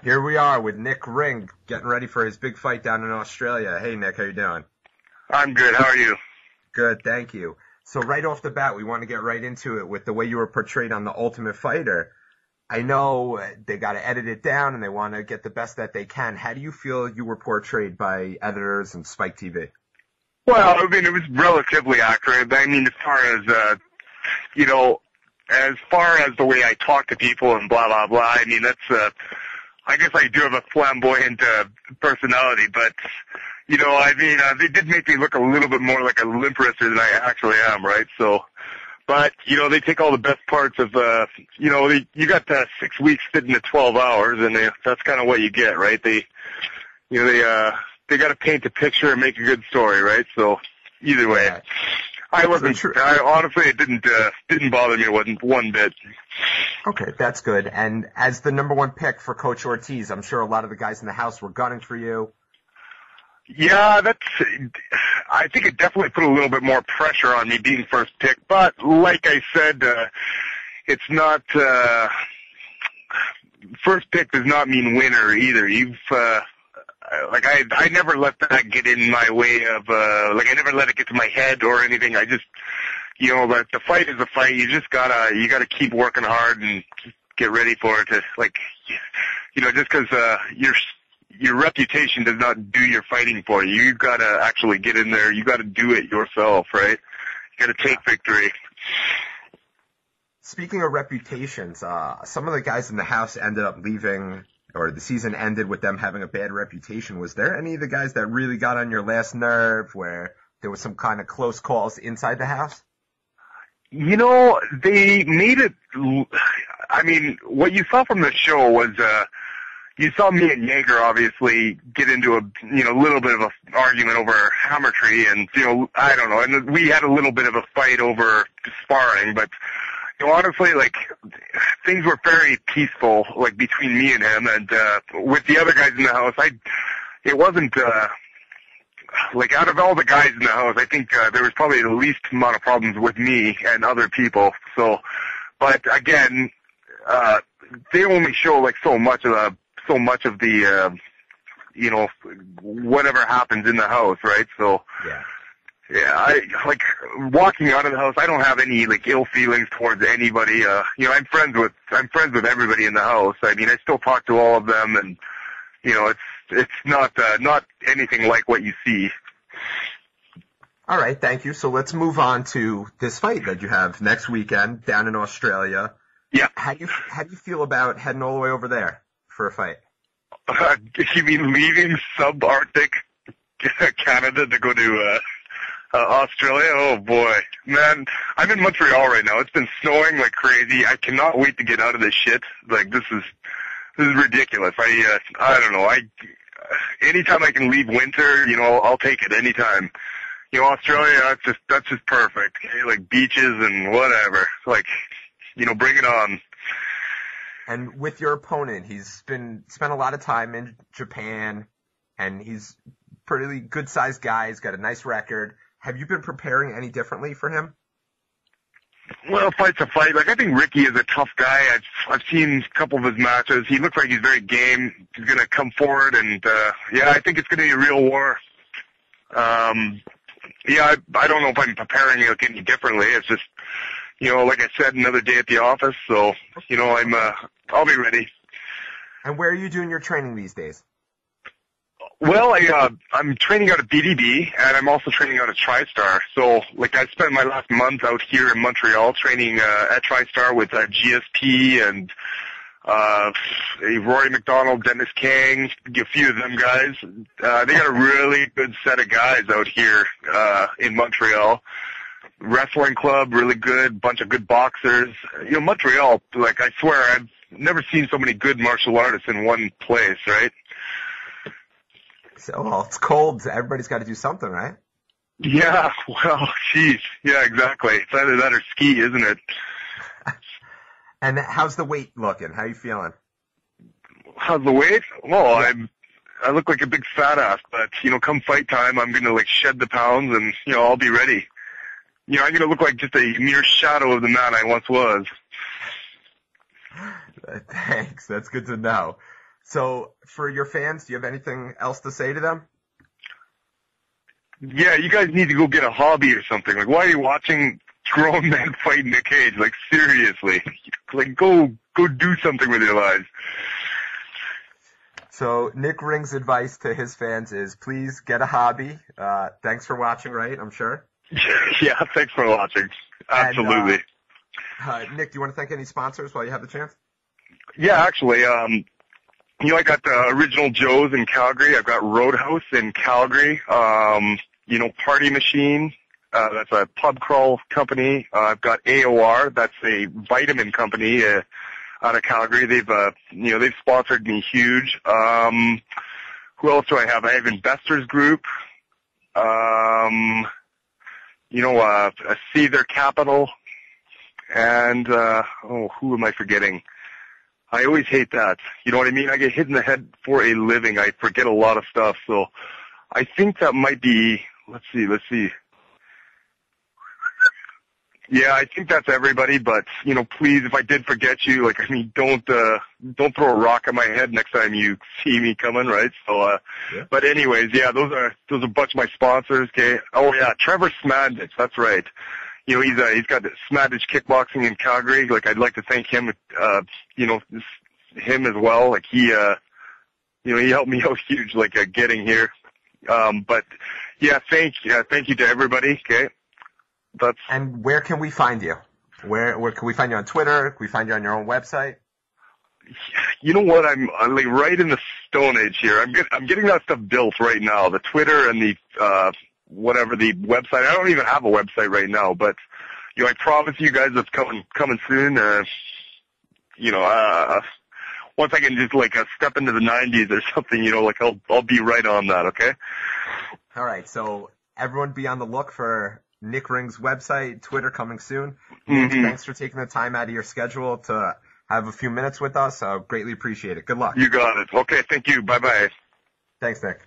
Here we are with Nick Ring getting ready for his big fight down in Australia. Hey, Nick, how you doing? I'm good. How are you? Good, thank you. So right off the bat, we want to get right into it with the way you were portrayed on The Ultimate Fighter. I know they got to edit it down and they want to get the best that they can. How do you feel you were portrayed by editors and Spike TV? Well, I mean, it was relatively accurate. I mean, you know, as far as the way I talk to people and blah, blah, blah, I mean, I guess I do have a flamboyant personality, but, they did make me look a little bit more like a limp wrister than I actually am, right? So, but, they take all the best parts of, you got 6 weeks sitting at 12 hours, and that's kind of what you get, right? They got to paint a picture and make a good story, right? So, either way. Yeah. Honestly, it didn't bother me one bit. Okay, that's good. And as the number one pick for Coach Ortiz, I'm sure a lot of the guys in the house were gunning for you. Yeah, I think it definitely put a little bit more pressure on me being first pick, but like I said, it's not, first pick does not mean winner either. I never let that get in my way of, I never let it get to my head or anything. I just, but the fight is a fight. You gotta keep working hard and get ready for it to, just cause, your reputation does not do your fighting for you. You've gotta actually get in there. You gotta do it yourself, right? You gotta take victory. Speaking of reputations, some of the guys in the house ended up leaving, or the season ended with them having a bad reputation. Was there any of the guys that really got on your last nerve where there was some kind of close calls inside the house? They made it, I mean, what you saw from the show was, you saw me and Jaeger obviously get into a, little bit of an argument over Hammer Tree and, I don't know, and we had a little bit of a fight over sparring, but, honestly, things were very peaceful, between me and him, and, with the other guys in the house, it wasn't, out of all the guys in the house, I think, there was probably the least amount of problems with me and other people, so, but again, they only show, so much of the, whatever happens in the house, right, so, yeah, walking out of the house, I don't have any, ill feelings towards anybody. I'm friends with everybody in the house. I mean, I still talk to all of them, and, it's not anything like what you see. All right, thank you. So let's move on to this fight that you have next weekend down in Australia. Yeah. How do you feel about heading all the way over there for a fight? You mean leaving subarctic Canada to go to, Australia? Oh boy, man, I'm in Montreal right now. It's been snowing like crazy. I cannot wait to get out of this shit. This is ridiculous. I don't know. Anytime I can leave winter, I'll take it anytime. Australia, that's just perfect. Okay? Beaches and whatever. Bring it on. And with your opponent, he's spent a lot of time in Japan, and he's pretty good sized guy. He's got a nice record. Have you been preparing any differently for him? Well, fight's a fight. I think Ricky is a tough guy. I've seen a couple of his matches. He looks like he's very game. He's going to come forward, and I think it's going to be a real war. I don't know if I'm preparing any differently. It's just, like I said, another day at the office. So, I'll be ready. And where are you doing your training these days? Well, I'm training out of BDB, and I'm also training out of TriStar. So, I spent my last month out here in Montreal training at TriStar with GSP and Rory McDonald, Dennis Kang, a few of them guys. They got a really good set of guys out here in Montreal. Wrestling club, really good, bunch of good boxers. Montreal, I swear, I've never seen so many good martial artists in one place, right? So, well, it's cold. Everybody's got to do something, right? Yeah, well, geez. Yeah, exactly. It's either that or ski, isn't it? And how's the weight looking? How you feeling? How's the weight? Well, I look like a big fat ass, but, come fight time, I'm going to, shed the pounds and, I'll be ready. I'm going to look like just a mere shadow of the man I once was. Thanks. That's good to know. So for your fans, do you have anything else to say to them? Yeah, you guys need to go get a hobby or something. Like, why are you watching grown men fight in a cage? Like, seriously. Like, go do something with your lives. So Nick Ring's advice to his fans is please get a hobby. Thanks for watching, right? I'm sure. Yeah, thanks for watching. Absolutely. And, Nick, do you want to thank any sponsors while you have the chance? Yeah, actually, I got the Original Joe's in Calgary. I've got Roadhouse in Calgary. Party Machine. That's a pub crawl company. I've got AOR. That's a vitamin company out of Calgary. They've sponsored me huge. Who else do I have? I have Investors Group. Seether Capital. And, who am I forgetting? I always hate that. You know what I mean? I get hit in the head for a living. I forget a lot of stuff. So I think that might be, let's see. Yeah, I think that's everybody, but, please, if I did forget you, don't throw a rock at my head next time you see me coming, right? So, yeah. But anyways, yeah, those are a bunch of my sponsors, okay? Oh yeah, Trevor Smadich, that's right. He's got Smadich Kickboxing in Calgary. Like, I'd like to thank him, him as well. Like, he helped me out huge, getting here. But yeah, thank you to everybody, okay? And where can we find you? Where can we find you on Twitter? Can we find you on your own website? You know what? I'm like right in the Stone Age here. I'm getting that stuff built right now. The Twitter and the the website. I don't even have a website right now, but I promise you guys it's coming soon. Once I can just step into the 90s or something, I'll be right on that. Okay. All right. So everyone, be on the look for Nick Ring's website, Twitter coming soon. Nick, thanks for taking the time out of your schedule to have a few minutes with us. I greatly appreciate it. Good luck. You got it. Okay, thank you. Bye-bye. Thanks, Nick.